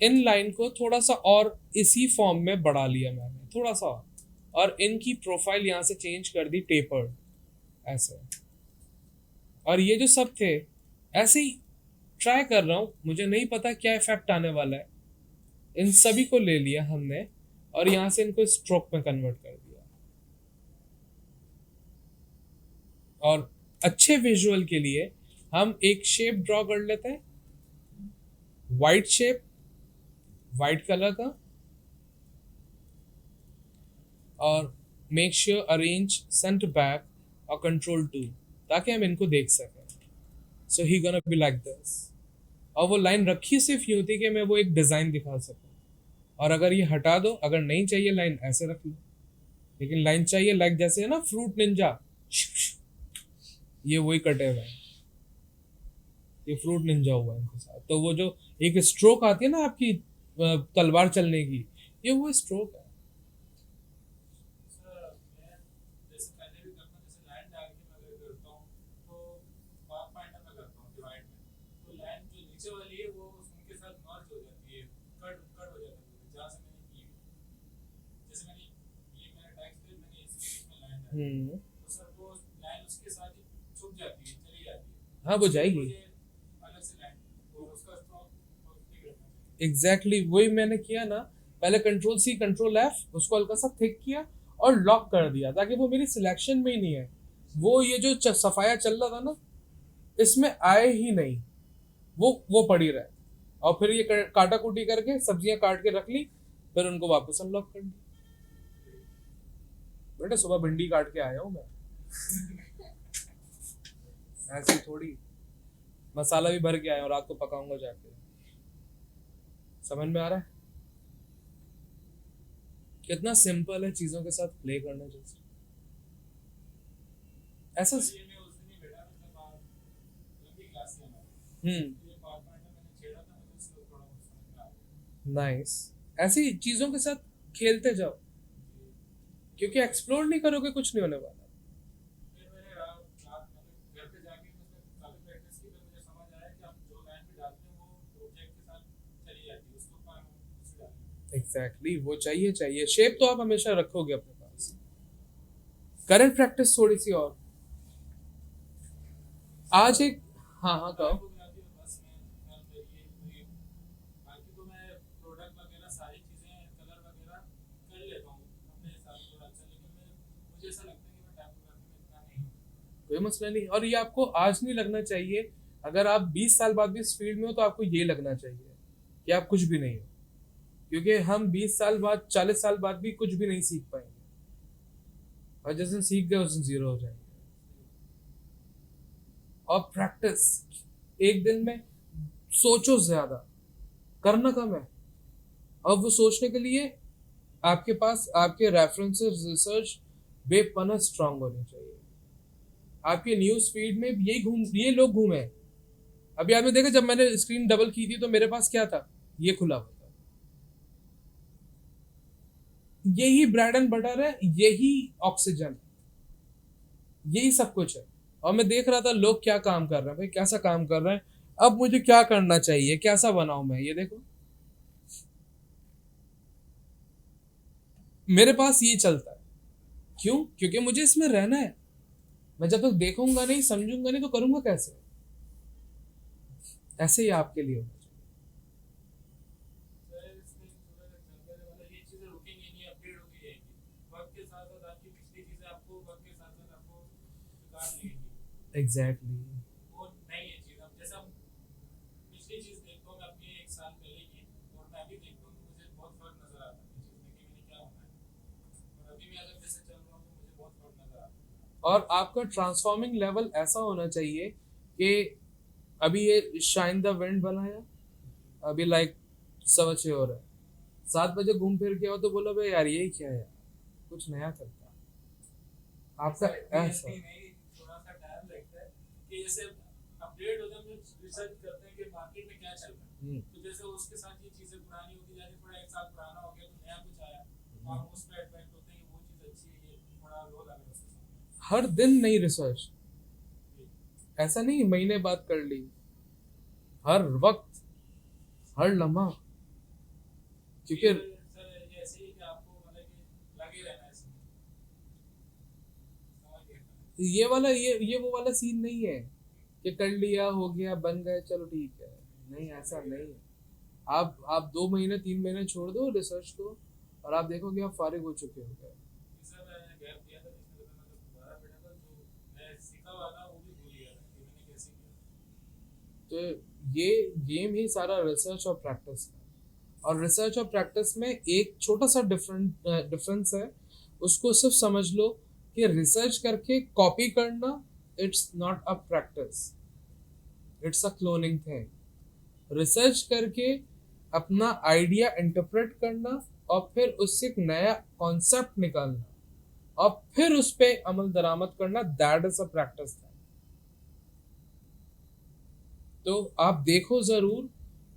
इन लाइन को थोड़ा सा और इसी फॉर्म में बढ़ा लिया मैंने, थोड़ा सा और इनकी प्रोफाइल यहाँ से चेंज कर दी टेपर्ड, ऐसे। और ये जो सब थे ऐसे ही ट्राई कर रहा हूँ, मुझे नहीं पता क्या इफेक्ट आने वाला है। इन सभी को ले लिया हमने, और यहाँ से इनको स्ट्रोक में कन्वर्ट कर दिया। और अच्छे विजुअल के लिए हम एक शेप ड्रॉ कर लेते हैं, वाइट शेप, वाइट कलर का, और make sure arrange centre back और कंट्रोल 2, ताकि हम इनको देख सकें। सो ही गोना बी लाइक दिस। और वो लाइन रखी सिर्फ यूं थी कि मैं वो एक डिजाइन दिखा सकूं, और अगर ये हटा दो, अगर नहीं चाहिए लाइन ऐसे रख लो, लेकिन लाइन चाहिए, लाइक जैसे है ना फ्रूट निंजा, ये वही कटे हुए हैं, ये फ्रूट निंजा हुआ है इनके साथ। तो वो जो एक स्ट्रोक आती है ना आपकी तलवार चलने की, ये वो स्ट्रोक है। हम्म, हाँ वो जाएगी। एग्जैक्टली वही मैंने किया ना, पहले कंट्रोल सी कंट्रोल एफ, उसको हल्का सा थिक किया और लॉक कर दिया, ताकि वो मेरी सिलेक्शन में ही नहीं है, वो ये जो सफाया चल रहा था ना, इसमें आए ही नहीं, वो पड़ी रहे। और फिर ये काटा कुटी करके सब्जियां काट के रख ली, फिर उनको वापस अनलॉक कर दी। बेटा सुबह भिंडी काट के आया हूं मैं, ऐसी थोड़ी, मसाला भी भर के आया हूं, रात को पकाऊंगा जाके। समझ में आ रहा है कितना सिंपल है चीजों के साथ प्ले करना जैसे। ऐसा ये मैं उस दिन ही बैठा मतलब लंबी क्लास थी हमारी, हम्म ये पावर पॉइंट में मैंने छेड़ा था, मुझे उसको थोड़ा बहुत समझ में आ गया। नाइस। ऐसी चीजों के साथ खेलते जाओ, जी। क्योंकि एक्सप्लोर नहीं करोगे कुछ नहीं होने वाला। फिर मैंने रात रात मतलब घर पे जाके मतलब काफी प्रैक्टिस की, फिर मुझे समझ आया कि आप जो लाइन भी डालते हैं वो प्रोजेक्ट के साथ चली जाती है, उसको ऊपर हम उसी डालते एग्जैक्टली वो चाहिए, चाहिए शेप तो आप हमेशा रखोगे अपने पास। करंट प्रैक्टिस थोड़ी सी और, आज हैं। एक, हाँ हाँ कहो। टाइपोग्राफी और बस में ये बाकी तो मैं प्रोडक्ट वगैरह सारी चीज़ें कलर वगैरह कर लेता हूँ अपने हिसाब से थोड़ा अच्छा, लेकिन मैं मुझे ऐसा लगता है कि मैं टाइपोग्राफी में इतना नहीं हूँ। कोई मसला नहीं, और ये आपको आज नहीं लगना चाहिए। अगर आप 20 साल बाद भी इस फील्ड में हो तो आपको ये लगना चाहिए कि आप कुछ भी नहीं हो, क्योंकि हम 20 साल बाद 40 साल बाद भी कुछ भी नहीं सीख पाएंगे, और जिस दिन सीख गए उस दिन जीरो हो जाएंगे। और प्रैक्टिस, एक दिन में सोचो ज्यादा, करना कम है। और वो सोचने के लिए आपके पास आपके रेफरेंसेस, रिसर्च बेपना स्ट्रांग होनी चाहिए। आपके न्यूज फीड में ये लोग घूमे हैं। अभी आपने देखा जब मैंने स्क्रीन डबल की थी तो मेरे पास क्या था, ये खुला हुआ था। यही ब्रेड एंड बटर है, यही ऑक्सीजन है, यही सब कुछ है। और मैं देख रहा था लोग क्या काम कर रहे हैं, भाई कैसा काम कर रहे हैं। अब मुझे क्या करना चाहिए, कैसा बनाऊं मैं, ये देखो मेरे पास ये चलता है। क्यों? क्योंकि मुझे इसमें रहना है। मैं जब तक देखूंगा नहीं समझूंगा नहीं तो करूंगा कैसे। ऐसे ही आपके लिए होना चाहिए। सर इसमें थोड़ा चलता है मतलब ये चीज़ें रुकेंगी नहीं, अपडेट होती रहेंगी वक्त के साथ साथ, आपकी पिछली चीज़ें आपको वक्त के साथ साथ आपको स्वीकार लेंगी। Exactly exactly. वो नहीं है चीज़, अब जैसे हम पिछली चीज़ देखता हूँ मैं अपनी एक साल पहले की, और मैं अभी देखता हूँ तो मुझे बहुत फर्क नजर आता है चीज़ में कि मैंने क्या होना है, और अभी मैं अगर जैसे चल रहा हूँ तो मुझे बहुत फर्क नजर आता है। और आपका ट्रांसफॉर्मिंग लेवल ऐसा होना चाहिए कि अभी ये शाइन द विंड बनाया, अभी लाइक 6:15 हो रहा है, 7 बजे घूम फिर के आओ तो बोलो भाई यार ये क्या है यार, कुछ नया करता है। आपका ऐसा इतनी ऐसा। जल्दी नहीं, थोड़ा सा टाइम लगता है कि जैसे अपडेट होते हैं, हम रिसर्च करते हैं कि मार्केट में क्या चल रहा है, तो जैसे उसके साथ ये चीज़ें पुरानी होती जा रही, थोड़ा एक साल पुराना हो गया तो नया कुछ आया, और हम उस पर अट्रैक्ट होते हैं कि वो चीज़ अच्छी है, ये थोड़ा लो लग रहा है उसके साथ। हर दिन नई रिसर्च, जी। ऐसा नहीं महीने बाद कर ली, हर वक्त, हर लम्हा। ये क्योंकि सर ये ऐसे ही कि आपको मतलब कि लगे रहना है इसमें, समझ गए। ये वो वाला सीन नहीं है कि कर लिया हो गया बन गए चलो ठीक है। नहीं, ऐसा नहीं है। आप 2 महीने 3 महीने छोड़ दो रिसर्च को, और आप देखोगे आप फारिग हो चुके हो गए। सर मैंने गैप दिया था जिसमें तो मैं मतलब दोबारा बैठा था, जो मैं सीखा हुआ था वो भी भूल गया था कि मैंने कैसे किया। तो ये गेम ही सारा रिसर्च और प्रैक्टिस है। और रिसर्च और प्रैक्टिस में एक छोटा सा डिफरेंस है, उसको सिर्फ समझ लो कि रिसर्च करके कॉपी करना, it's not a practice, it's a cloning thing. Research करके अपना आइडिया इंटरप्रेट करना, और फिर उससे एक नया कॉन्सेप्ट निकालना, और फिर उस पे अमल दरामद करना, दैट इज अ प्रैक्टिस। तो आप देखो जरूर,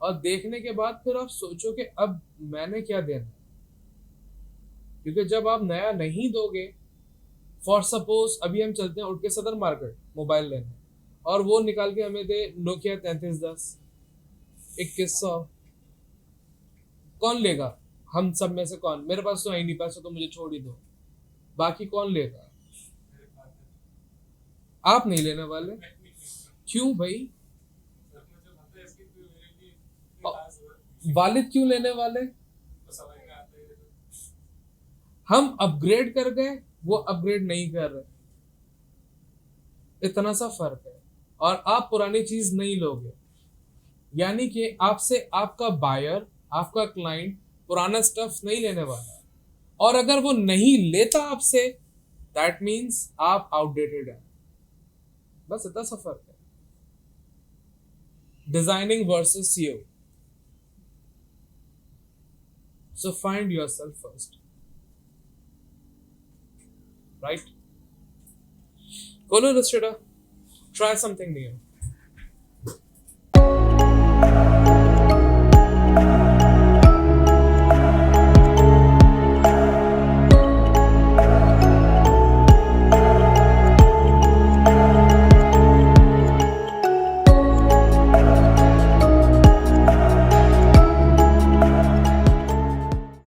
और देखने के बाद फिर आप सोचो कि अब मैंने क्या देना है। क्योंकि जब आप नया नहीं दोगे, फॉर सपोज अभी हम चलते हैं उठ के सदर मार्केट मोबाइल लेने, और वो निकाल के हमें दे नोकिया 3310, 2100, कौन लेगा? हम सब में से कौन? मेरे पास तो है ही नहीं पैसा तो मुझे छोड़ ही दो, बाकी कौन लेगा? मेरे पास है, आप नहीं लेने वाले। मैं नहीं करता। क्यों भाई? सर मुझे पता है इसकी तो मेरे लिए इतनी और खास हुआ वालिद क्यों लेने वाले? तो समझ में आता है। हम अपग्रेड कर गए, वो अपग्रेड नहीं कर रहे, इतना सा फर्क है। और आप पुरानी चीज नहीं लोगे, यानी कि आपसे आपका बायर, आपका क्लाइंट पुराना स्टफ नहीं लेने वाला। और अगर वो नहीं लेता आपसे, दैट मीन्स आप आउटडेटेड है। बस इतना सा फर्क है, designing versus you. So find your self first, right? Call Illustrator. Try something new.